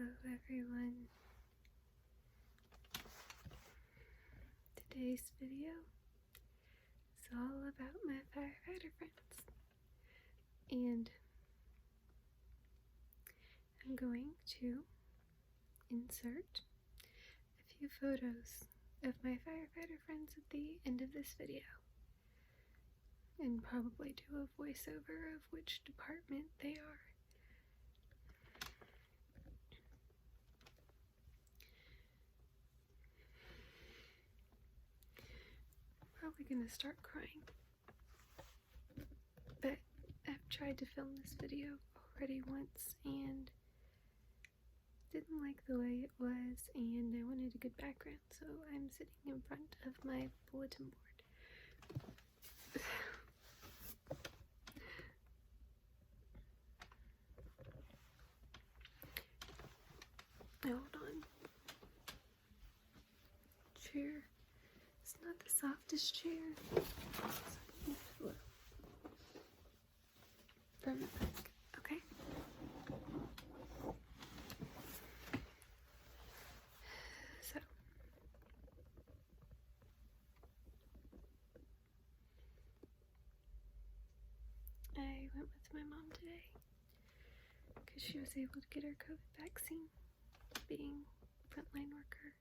Hello everyone. Today's video is all about my firefighter friends, and I'm going to insert a few photos of my firefighter friends at the end of this video and probably do a voiceover of which department they are. Probably gonna start crying, but I've tried to film this video already once and didn't like the way it was, and I wanted a good background, so I'm sitting in front of my bulletin board. Hold on. Chair. It's not the softest chair. From the back, okay? So, I went with my mom today because she was able to get her COVID vaccine, being a frontline worker.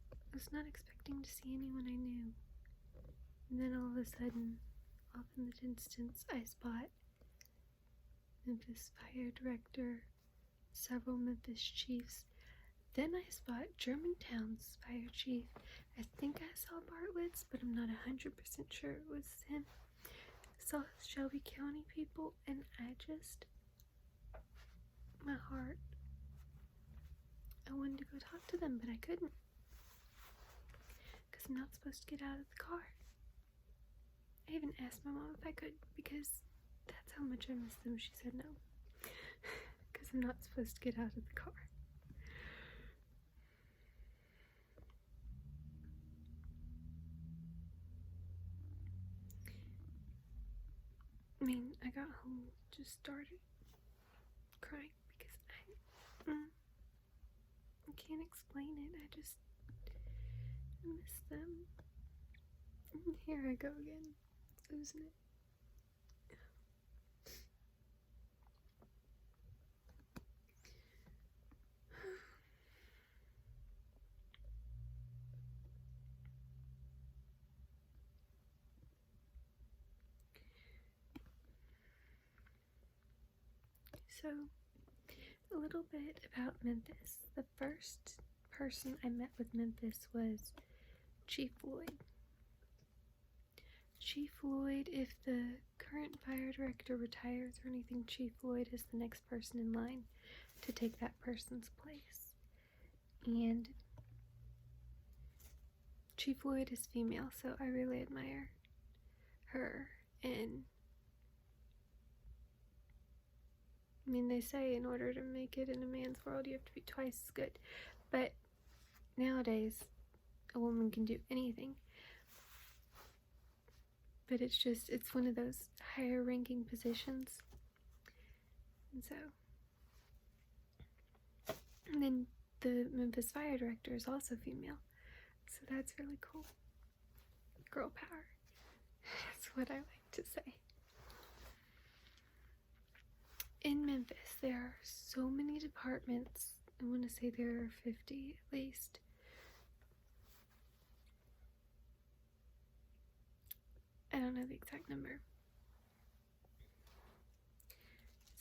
I was not expecting to see anyone I knew, and then all of a sudden, off in the distance, I spot Memphis Fire Director, several Memphis chiefs. Then I spot Germantown's fire chief. I think I saw Bartlett's, but I'm not 100% sure it was him. I saw Shelby County people, and my heart, I wanted to go talk to them, but I couldn't. I'm not supposed to get out of the car. I even asked my mom if I could because that's how much I miss them. She said no. Because I'm not supposed to get out of the car. I mean, I got home, just started crying because I can't explain it. I just miss them. And here I go again, losing it. So, a little bit about Memphis. The first person I met with Memphis was Chief Lloyd. Chief Lloyd, if the current fire director retires or anything, Chief Lloyd is the next person in line to take that person's place. And Chief Lloyd is female, so I really admire her. And I mean, they say in order to make it in a man's world, you have to be twice as good. But nowadays, a woman can do anything. But it's one of those higher ranking positions. And so, and then the Memphis Fire Director is also female. So that's really cool. Girl power. That's what I like to say. In Memphis, there are so many departments. I want to say there are 50 at least. I don't know the exact number.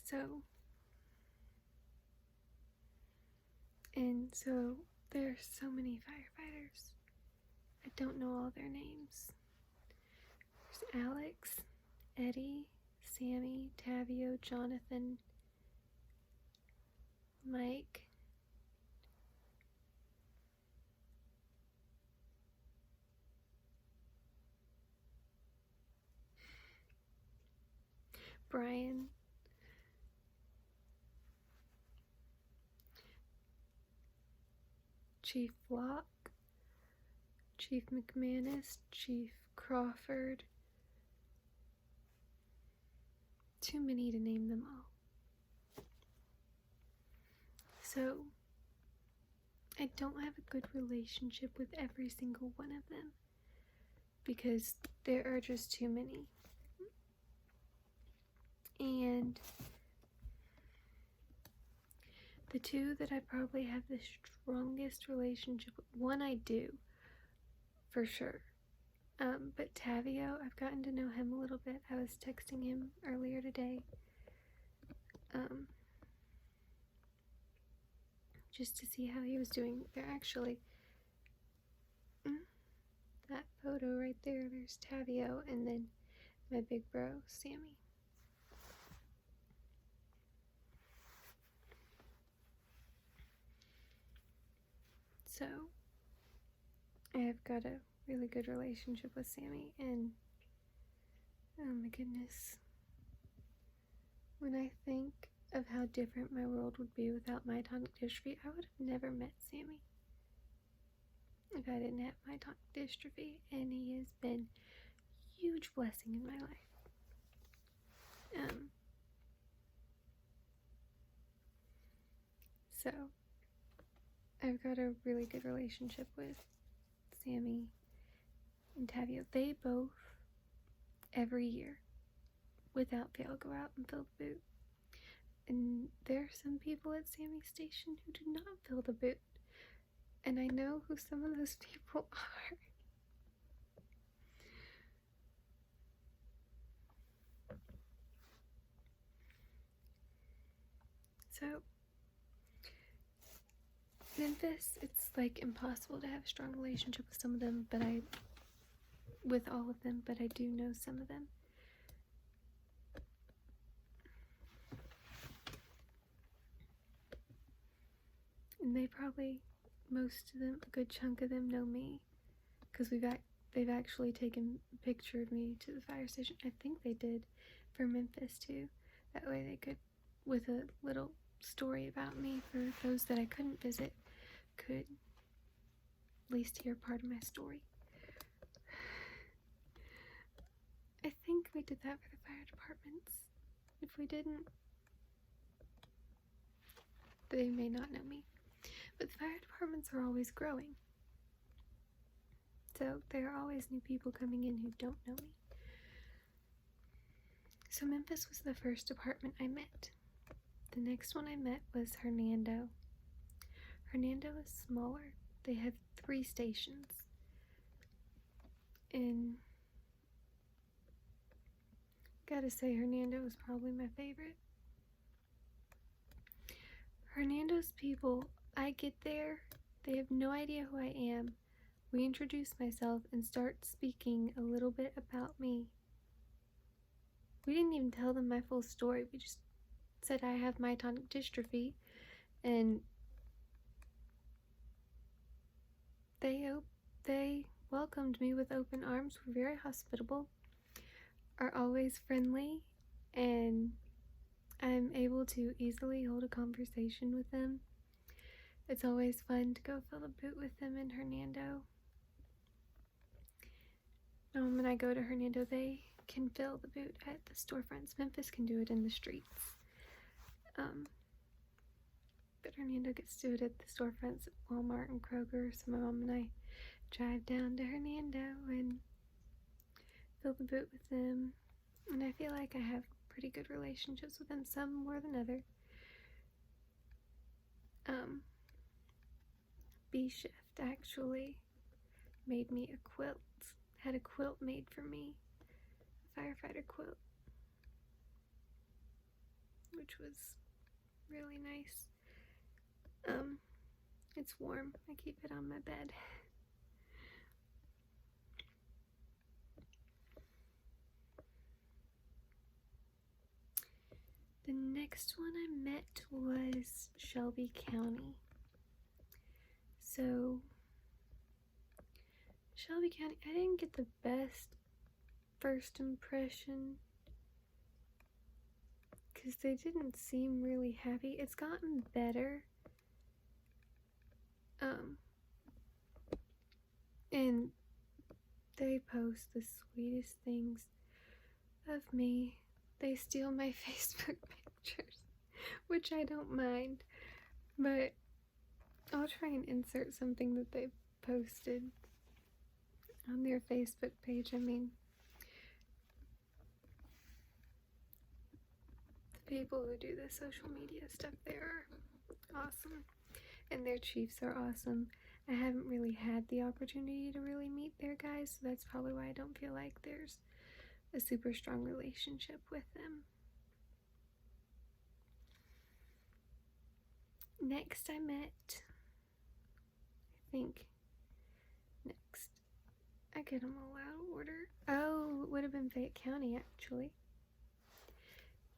So there are so many firefighters. I don't know all their names. There's Alex, Eddie, Sammy, Tavio, Jonathan, Mike, Brian, Chief Locke, Chief McManus, Chief Crawford. Too many to name them all. So I don't have a good relationship with every single one of them because there are just too many. And the two that I probably have the strongest relationship with, one I do, for sure. But Tavio, I've gotten to know him a little bit. I was texting him earlier today. Just to see how he was doing. They're actually, that photo right there, there's Tavio, and then my big bro, Sammy. So, I've got a really good relationship with Sammy, and oh my goodness. When I think of how different my world would be without myotonic dystrophy, I would have never met Sammy if I didn't have myotonic dystrophy, and he has been a huge blessing in my life. So, I've got a really good relationship with Sammy and Tavio. They both, every year, without fail, go out and fill the boot. And there are some people at Sammy's station who do not fill the boot. And I know who some of those people are. So, Memphis, it's like impossible to have a strong relationship with some of them, with all of them, but I do know some of them. And they probably, most of them, a good chunk of them know me, because they've actually taken a picture of me to the fire station. I think they did for Memphis too. That way they could, with a little story about me for those that I couldn't visit, could at least hear part of my story. I think we did that for the fire departments. If we didn't, they may not know me. But the fire departments are always growing. So there are always new people coming in who don't know me. So Memphis was the first department I met. The next one I met was Hernando. Hernando is smaller. They have 3 stations. And gotta say, Hernando was probably my favorite. Hernando's people, I get there, they have no idea who I am. We introduce myself and start speaking a little bit about me. We didn't even tell them my full story. We just said I have myotonic dystrophy, and they welcomed me with open arms, were very hospitable, are always friendly, and I'm able to easily hold a conversation with them. It's always fun to go fill the boot with them in Hernando. When I go to Hernando, they can fill the boot at the storefronts. Memphis can do it in the streets. But Hernando gets to do it at the storefronts at Walmart and Kroger. So my mom and I drive down to Hernando and fill the boot with them. And I feel like I have pretty good relationships with them, some more than others. B Shift actually made me a quilt, had a quilt made for me, a Firefighter quilt, which was really nice. It's warm. I keep it on my bed. The next one I met was Shelby County. So, Shelby County, I didn't get the best first impression because they didn't seem really happy. It's gotten better. And they post the sweetest things of me. They steal my Facebook pictures, which I don't mind. But I'll try and insert something that they posted on their Facebook page. I mean, the people who do the social media stuff there are awesome, and their chiefs are awesome. I haven't really had the opportunity to really meet their guys, so that's probably why I don't feel like there's a super strong relationship with them. Next I met, I get them all out of order. Oh, it would have been Fayette County, actually.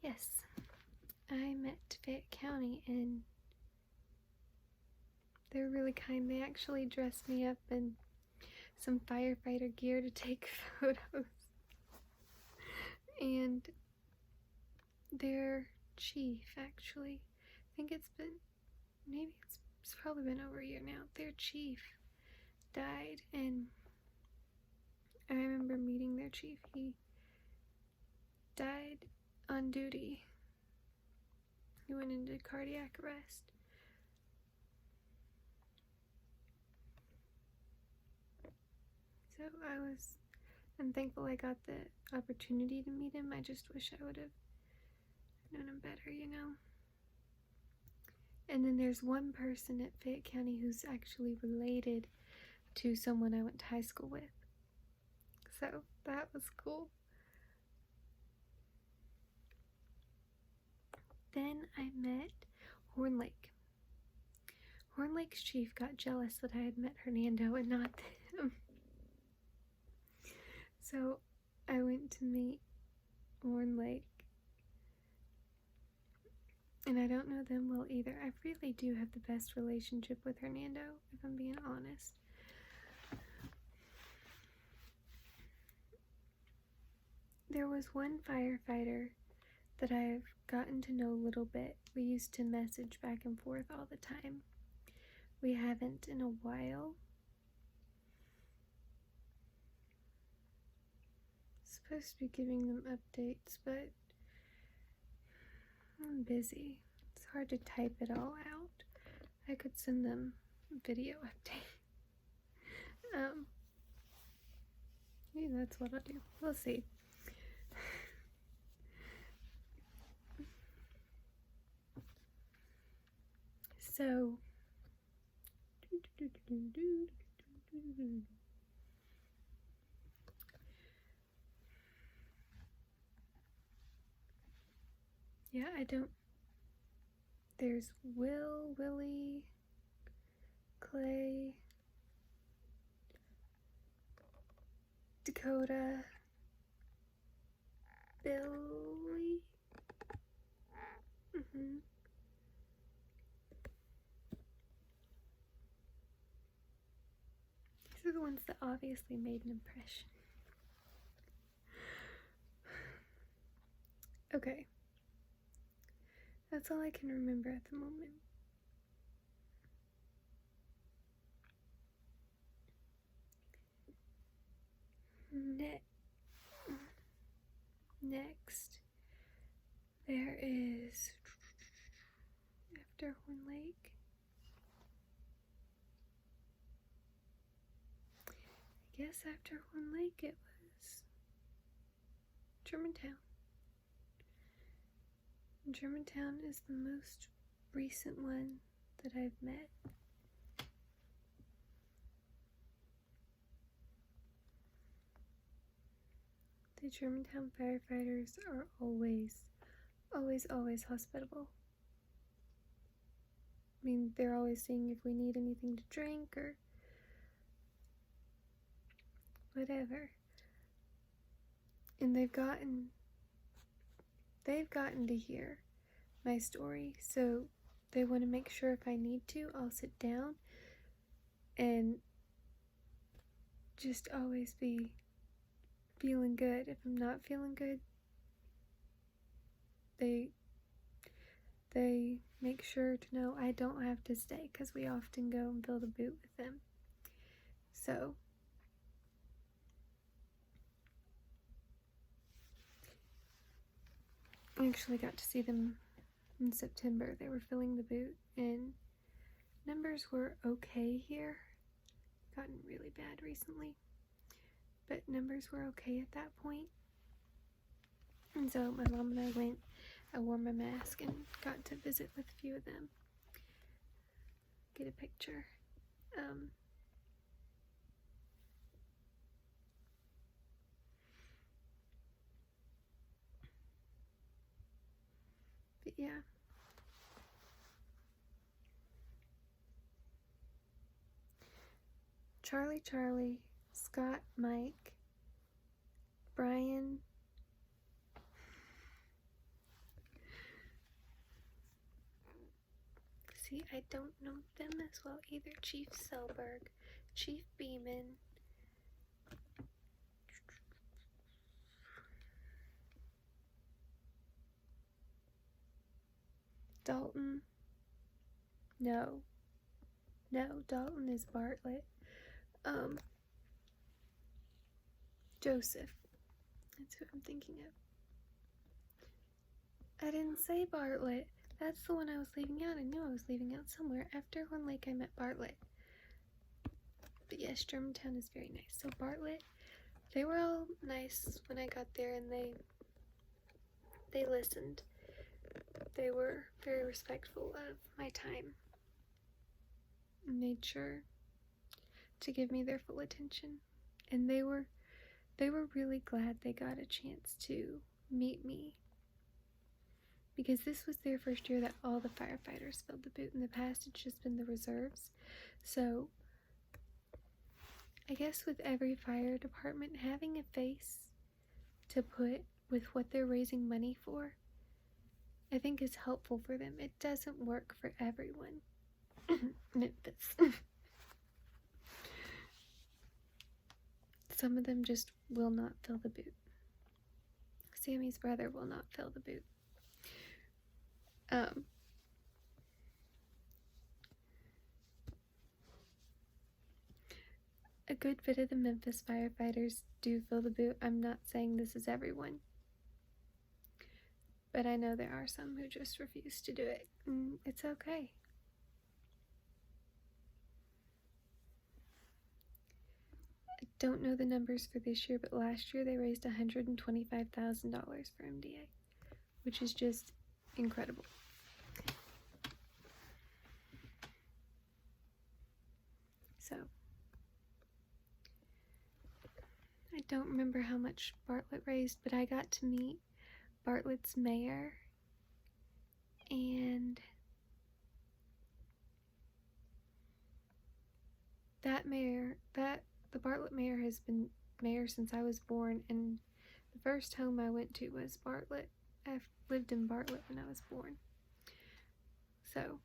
Yes, I met Fayette County, and they're really kind. They actually dressed me up in some firefighter gear to take photos. And their chief, actually, I think it's probably been over a year now. Their chief died, and I remember meeting their chief. He died on duty. He went into cardiac arrest. So I'm thankful I got the opportunity to meet him. I just wish I would have known him better, you know? And then there's one person at Fayette County who's actually related to someone I went to high school with. So that was cool. Then I met Horn Lake. Horn Lake's chief got jealous that I had met Hernando and not them. So I went to meet Horn Lake. And I don't know them well either. I really do have the best relationship with Hernando, if I'm being honest. There was one firefighter that I've gotten to know a little bit. We used to message back and forth all the time. We haven't in a while. Supposed to be giving them updates, but I'm busy. It's hard to type it all out. I could send them a video update. Maybe that's what I'll do. We'll see. So, yeah, there's Willie, Clay, Dakota, Billy. These are the ones that obviously made an impression. Okay. That's all I can remember at the moment. Next, there is, after Horn Lake, I guess after Horn Lake it was Germantown. Germantown is the most recent one that I've met. The Germantown firefighters are always hospitable. I mean, they're always seeing if we need anything to drink or whatever. And they've gotten to hear my story, so they want to make sure if I need to, I'll sit down and just always be feeling good. If I'm not feeling good, they make sure to know I don't have to stay, because we often go and build a boot with them. So I actually got to see them in September. They were filling the boot, and numbers were okay here. Gotten really bad recently, but numbers were okay at that point. And so my mom and I went. I wore my mask and got to visit with a few of them. Get a picture. But yeah. Charlie, Scott, Mike, Brian, see, I don't know them as well either. Chief Selberg, Chief Beeman, Dalton, no, Dalton is Bartlett, Joseph, that's who I'm thinking of. I didn't say Bartlett, that's the one I was leaving out. I knew I was leaving out somewhere. After Horn Lake I met Bartlett. But yes, Germantown is very nice. So Bartlett, they were all nice when I got there, and they listened. They were very respectful of my time and made sure to give me their full attention. And they were really glad they got a chance to meet me, because this was their first year that all the firefighters filled the boot. In the past, it's just been the reserves. So I guess with every fire department, having a face to put with what they're raising money for, I think is helpful for them. It doesn't work for everyone. Memphis. Some of them just will not fill the boot. Sammy's brother will not fill the boot. A good bit of the Memphis firefighters do fill the boot. I'm not saying this is everyone, but I know there are some who just refuse to do it. It's okay. I don't know the numbers for this year, but last year they raised $125,000 for MDA, which is just incredible. So I don't remember how much Bartlett raised, but I got to meet Bartlett's mayor, and the Bartlett mayor has been mayor since I was born, and the first home I went to was Bartlett. I've lived in Bartlett when I was born. So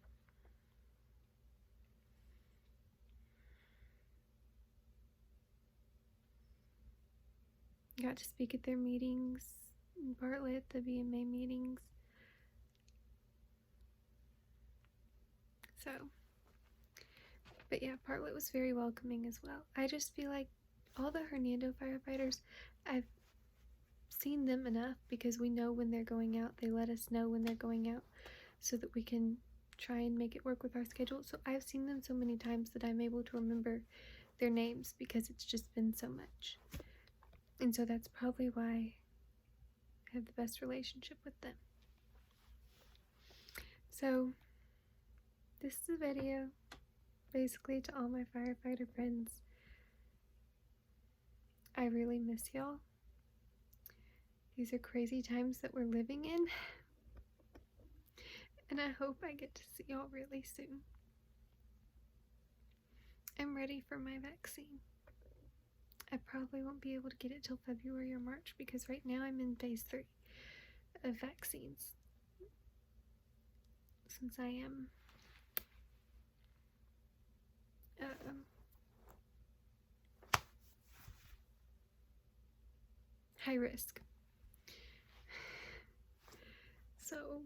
got to speak at their meetings in Bartlett, the BMA meetings. So, but yeah, Bartlett was very welcoming as well. I just feel like all the Hernando firefighters, I've seen them enough because we know when they're going out. They let us know when they're going out so that we can try and make it work with our schedule. So I've seen them so many times that I'm able to remember their names because it's just been so much. And so that's probably why I have the best relationship with them. So this is a video basically to all my firefighter friends. I really miss y'all. These are crazy times that we're living in. And I hope I get to see y'all really soon. I'm ready for my vaccine. I probably won't be able to get it till February or March because right now I'm in phase 3 of vaccines. Since I am high risk. So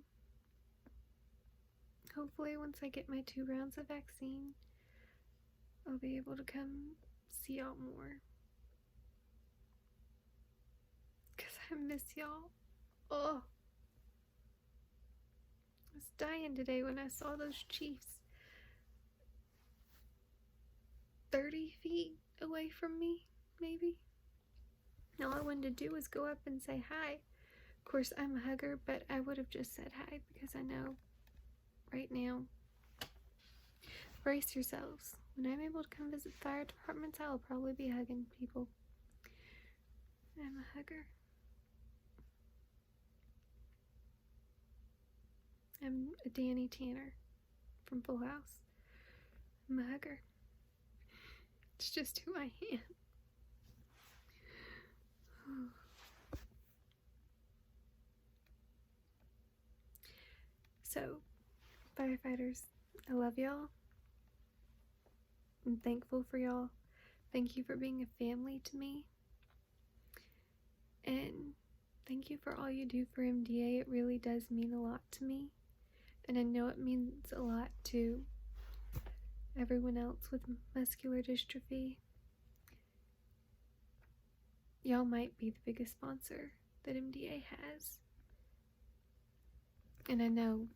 hopefully once I get my 2 rounds of vaccine, I'll be able to come see y'all more. Because I miss y'all. Oh, I was dying today when I saw those Chiefs. 30 feet away from me, maybe. And all I wanted to do was go up and say hi. Of course, I'm a hugger, but I would have just said hi because I know right now. Brace yourselves. When I'm able to come visit fire departments, I'll probably be hugging people. I'm a hugger. I'm a Danny Tanner from Full House. I'm a hugger. It's just who I am. So, firefighters, I love y'all. I'm thankful for y'all. Thank you for being a family to me. And thank you for all you do for MDA. It really does mean a lot to me. And I know it means a lot to everyone else with muscular dystrophy. Y'all might be the biggest sponsor that MDA has. And I know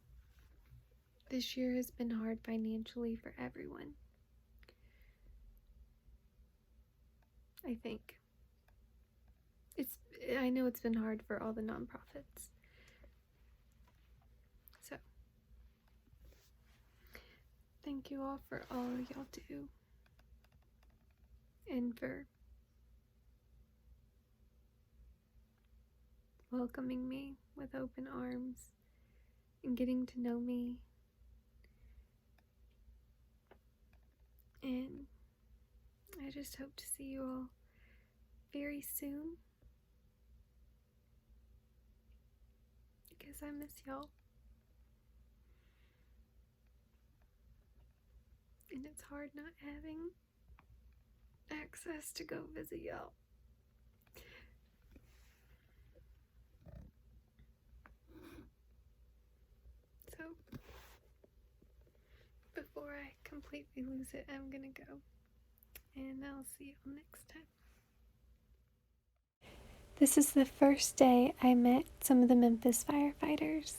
this year has been hard financially for everyone. I think. I know it's been hard for all the nonprofits. So, thank you all for all y'all do. And for welcoming me with open arms and getting to know me. And I just hope to see you all very soon. Because I miss y'all. And it's hard not having access to go visit y'all. So, before I completely lose it, I'm gonna go. And I'll see y'all next time. This is the first day I met some of the Memphis firefighters.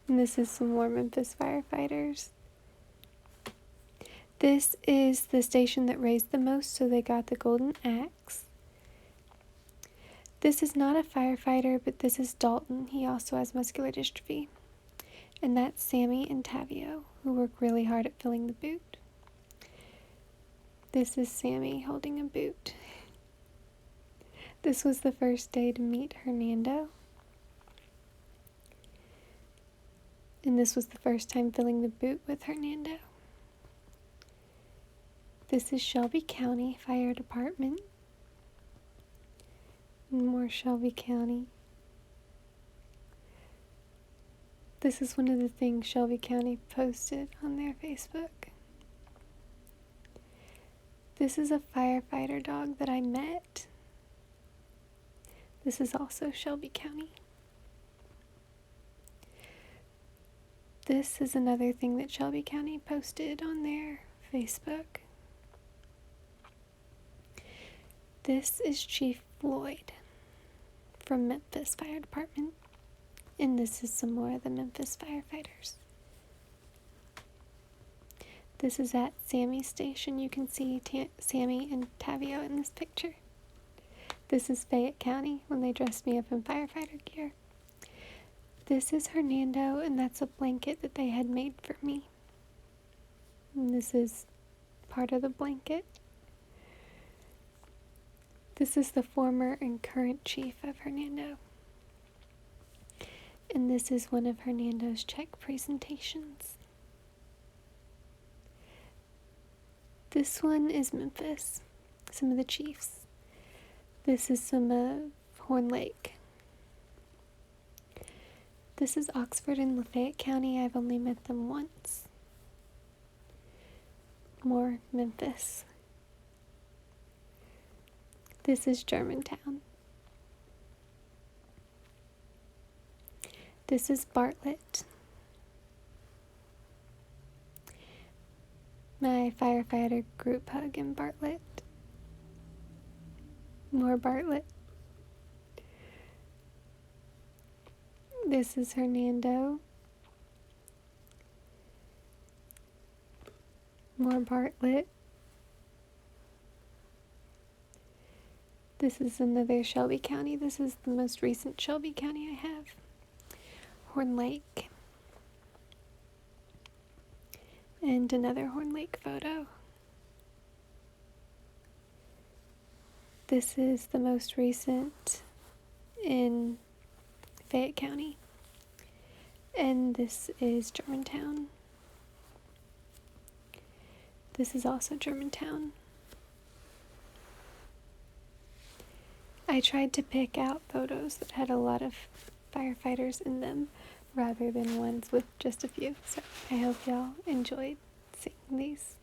And this is some more Memphis firefighters. This is the station that raised the most, so they got the golden axe. This is not a firefighter, but this is Dalton. He also has muscular dystrophy. And that's Sammy and Tavio, who work really hard at filling the boot. This is Sammy holding a boot. This was the first day to meet Hernando. And this was the first time filling the boot with Hernando. This is Shelby County Fire Department. And more Shelby County. This is one of the things Shelby County posted on their Facebook. This is a firefighter dog that I met. This is also Shelby County. This is another thing that Shelby County posted on their Facebook. This is Chief Floyd from Memphis Fire Department. And this is some more of the Memphis firefighters. This is at Sammy's station. You can see Sammy and Tavio in this picture. This is Fayette County when they dressed me up in firefighter gear. This is Hernando, and that's a blanket that they had made for me. And this is part of the blanket. This is the former and current chief of Hernando. And this is one of Hernando's check presentations. This one is Memphis, some of the chiefs. This is some of Horn Lake. This is Oxford and Lafayette County. I've only met them once. More Memphis. This is Germantown. This is Bartlett. My firefighter group hug in Bartlett. More Bartlett. This is Hernando. More Bartlett. This is another Shelby County. This is the most recent Shelby County I have. Horn Lake. And another Horn Lake photo. This is the most recent in Fayette County. And this is Germantown. This is also Germantown. I tried to pick out photos that had a lot of firefighters in them rather than ones with just a few. So I hope y'all enjoyed seeing these.